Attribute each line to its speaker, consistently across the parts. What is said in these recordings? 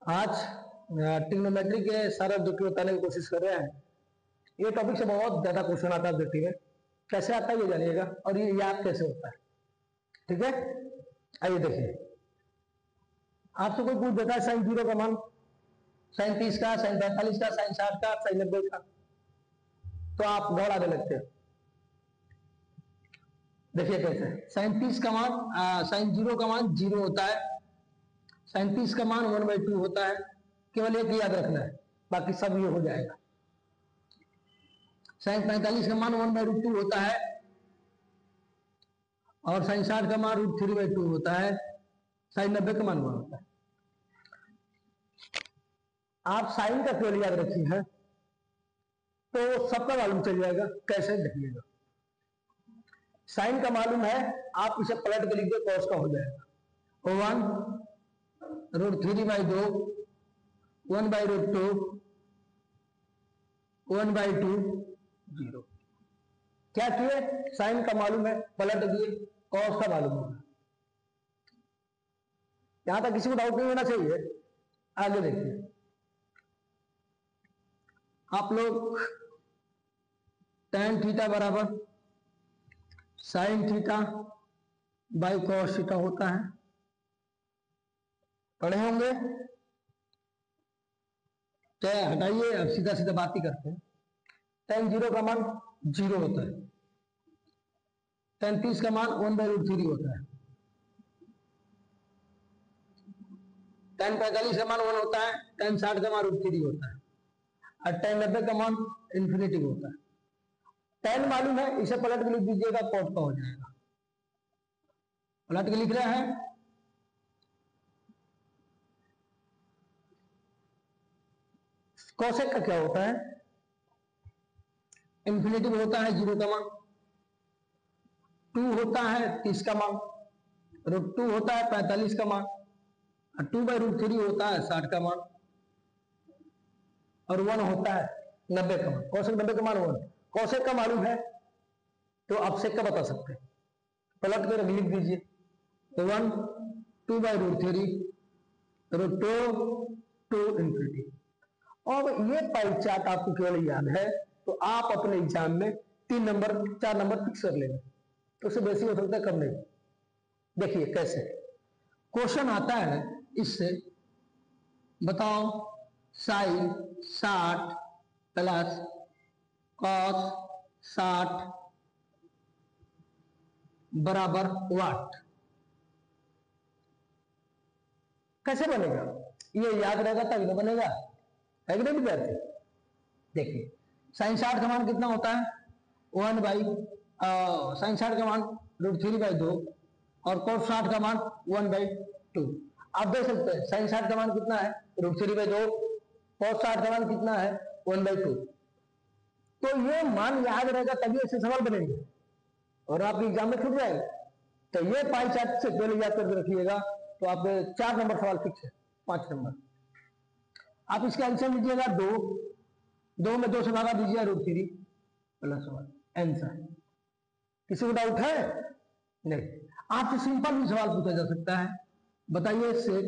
Speaker 1: आज ट्रिग्नोमेट्री के सारे ऑब्जेक्टिव बताने की कोशिश कर रहे हैं। ये टॉपिक से बहुत ज्यादा क्वेश्चन आता है ऑब्जेक्टिव में। कैसे आता है ये जानिएगा और ये याद कैसे होता है। ठीक है, आइए देखिए। आपसे कोई पूछ देता है साइन 0 का मान, साइन 30 का, साइन 45 का, साइन 60 का, साइन 90 का, तो आप दौड़ आने लगते हैं। देखिए कैसे साइन 30 का मान, साइन 0 का मान 0 होता है, साइन 30 का मान 1/2 होता है। केवल एक याद रखना है, बाकी सब ये हो जाएगा। साइन 45 का मान 1/2 होता है और साइन 60 का मान √3/2 होता है। साइन 90 का मान 1 होता है। आप साइन का केवल याद रखिए है तो सबका मालूम चल जाएगा। कैसे देखिएगा, साइन का मालूम है, आप इसे पलट के लिख दे कॉस का हो जाएगा। 1√3/2 1/2 1/2 0। क्या किए, साइन का मालूम है पलट दिए, कॉस का मालूम होगा। यहां तक किसी को डाउट नहीं होना चाहिए। आगे देखिए, आप लोग tan थीटा बराबर sine theta by cos theta होता है, पढ़े होंगे। तो हटाइए, अब सीधा सीधा बात ही करते हैं। tan 0 का मान 0 होता है, tan 30 का मान 1/√3 होता है, tan 45 का मान 1 होता है, tan 60 का मान √3 होता है और tan 90 का मान इन्फिनिटी होता है। tan मालूम है, इसे पलट के लिख दीजिएगा, कॉस का हो जाएगा। पलट के लिख रहे हैं, कोसेक का क्या होता है, इन्फिनिटी होता है 0 का मान, 2 होता है 30 का मान, √2 होता है 45 का मान, 2/√3 होता है 60 का मान और 1 होता है 90 का मान। कोसेक 90 का मान 1। कोसेक का मालूम है तो आप सेक का बता सकते हैं, पलट कर लिख दीजिए। 1 2/√3 √2 2 इन्फिनिटी। और ये पाई चार्ट आपको केवल याद है तो आप अपने एग्जाम में 3 नंबर 4 नंबर फिक्स कर लेंगे, तो उससे बेसी हो सकता है कम नहीं। देखिए कैसे क्वेश्चन आता है, इससे बताओ साइन 60 प्लस कॉस 60 बराबर वाट। कैसे बनेगा, ये याद रहेगा तभी ना बनेगा, है कि नहीं विद्यार्थी। देखिए साइन 60 का मान कितना होता है, 1 साइन 60 का मान √3/2 और cos 60 का मान 1/2। आप देख सकते हैं साइन 60 का मान कितना है, √3/2, cos 60 का मान कितना है, 1/2। तो ये मान याद रहेगा तभी ऐसे सवाल बनेंगे और आपके एग्जाम में छूट जाएगा। तो ये पाई चार्ट से पहले याद करके रखिएगा, तो आप 4 नंबर सवाल फिक्स है, 5 नंबर। आप इसका आंसर लीजिएगा 2 में 2 से भागा दीजिए √3 प्लस 1 आंसर। किसी को डाउट है? नहीं। आपसे सिंपल भी सवाल पूछा जा सकता है, बताइए से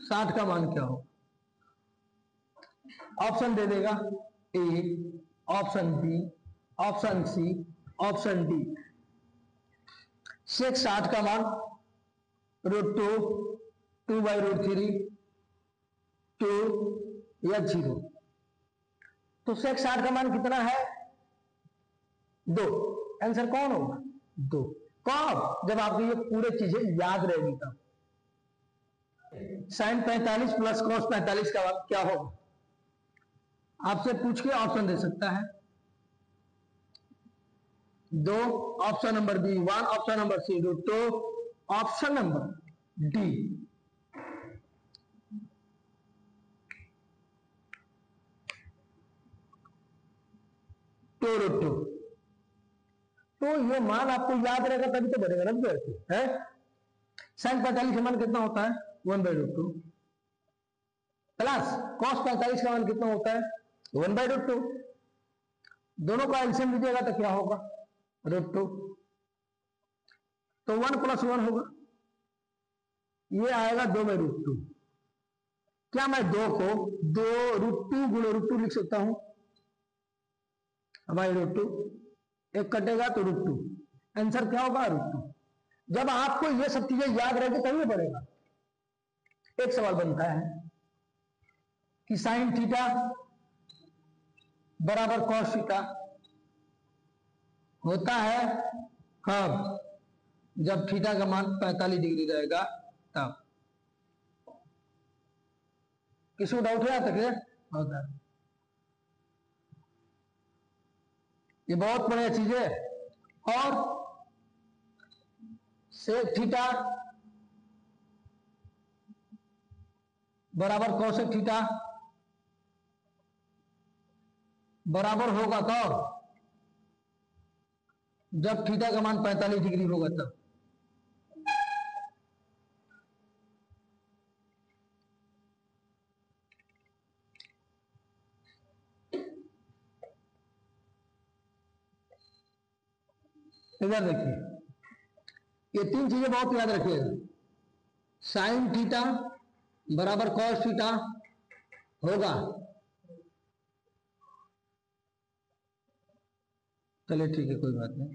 Speaker 1: 60 का मान क्या हो। ऑप्शन दे देगा, A, option B, option C, option D. Sec 60 का मान √2 2/√3 2 या 0। तो सेक 60 का मान कितना है, 2। आंसर कौन होगा, 2। कब, जब आपको ये पूरे चीजें याद रहेगी तब। साइन 45 प्लस कॉस 45 का क्या होगा, आपसे पूछ के ऑप्शन दे सकता है। 2, option number B 1, option number C √2, option number D 2√2। तो ये मान आपको याद रहेगा तभी तो बनेगा ना विद्यार्थी है। साइन 45 का मान कितना होता है, 1/2 प्लस कॉस 45 का मान कितना होता है, 1/2। दोनों का एलसीएम लीजिएगा तो क्या होगा, √2। तो 1 + 1 होगा, ये आएगा 2/√2। क्या मैं 2 को 2√2 गुणे √2 लिख सकता हूं? हमारे √2 एक कटेगा तो √2, आंसर क्या होगा? √2। जब आपको ये सब चीजें याद रहेगी तभी बढ़ेगा। एक सवाल बनता है कि साइन थीटा बराबर कॉस थीटा होता है कब? जब थीटा का मान 45 डिग्री रहेगा तब। किसी को डाउट है यहाँ तक? होता है। ये बहुत बढ़िया चीज है। और सेक थीटा बराबर कोसेक थीटा बराबर होगा कब? जब थीटा का मान 45 डिग्री होगा तब। इधर देखिए, ये 3 चीजें बहुत याद रखिएगा। साइन थीटा बराबर कॉस थीटा होगा। चलिए ठीक है, कोई बात नहीं।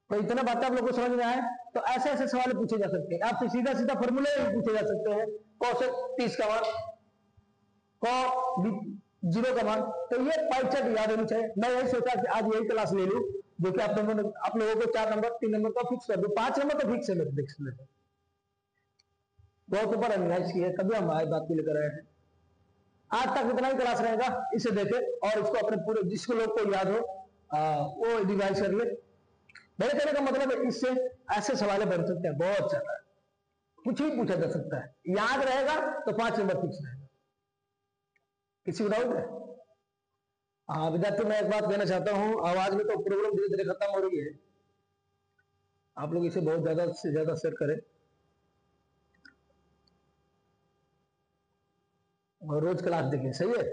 Speaker 1: तो इतना बात आप लोगों को समझ में आए तो ऐसे ऐसे सवाल पूछे जा सकते हैं आपसे। सीधा सीधा फॉर्मूले पूछे जा सकते हैं। कॉसेक 30 का मान, कॉस 0 का मान। तो ये पाई चार्ट याद होनी चाहिए। मैं यही सोचा कि आज यही क्लास ले लूं जो कि आप लोगों को 4 नंबर 3 नंबर का फिक्स कर दूं। 5 नंबर तो फिक्स है मेरे देख लेते। बहुत ऊपर एनालाइज किया, कभी हम आए बात को लेकर आए हैं। आज तक इतना ही क्लास रहेगा, इसे देखे और इसको अपने पूरे जिसको लोग को याद हो वो रिवाइज कर ले। मेरे कहने का मतलब है इससे ऐसे सवाल बन सकते हैं बहुत ज्यादा। कुछ भी पूछा जा सकता है, याद रहेगा तो 5 नंबर फिक्स रहेगा। किसी को डाउट है? हाँ विद्यार्थी, मैं एक बात कहना चाहता हूं, आवाज में तो प्रॉब्लम धीरे धीरे खत्म हो रही है। आप लोग इसे बहुत ज्यादा से ज्यादा शेयर करें और रोज क्लास देखें। सही है?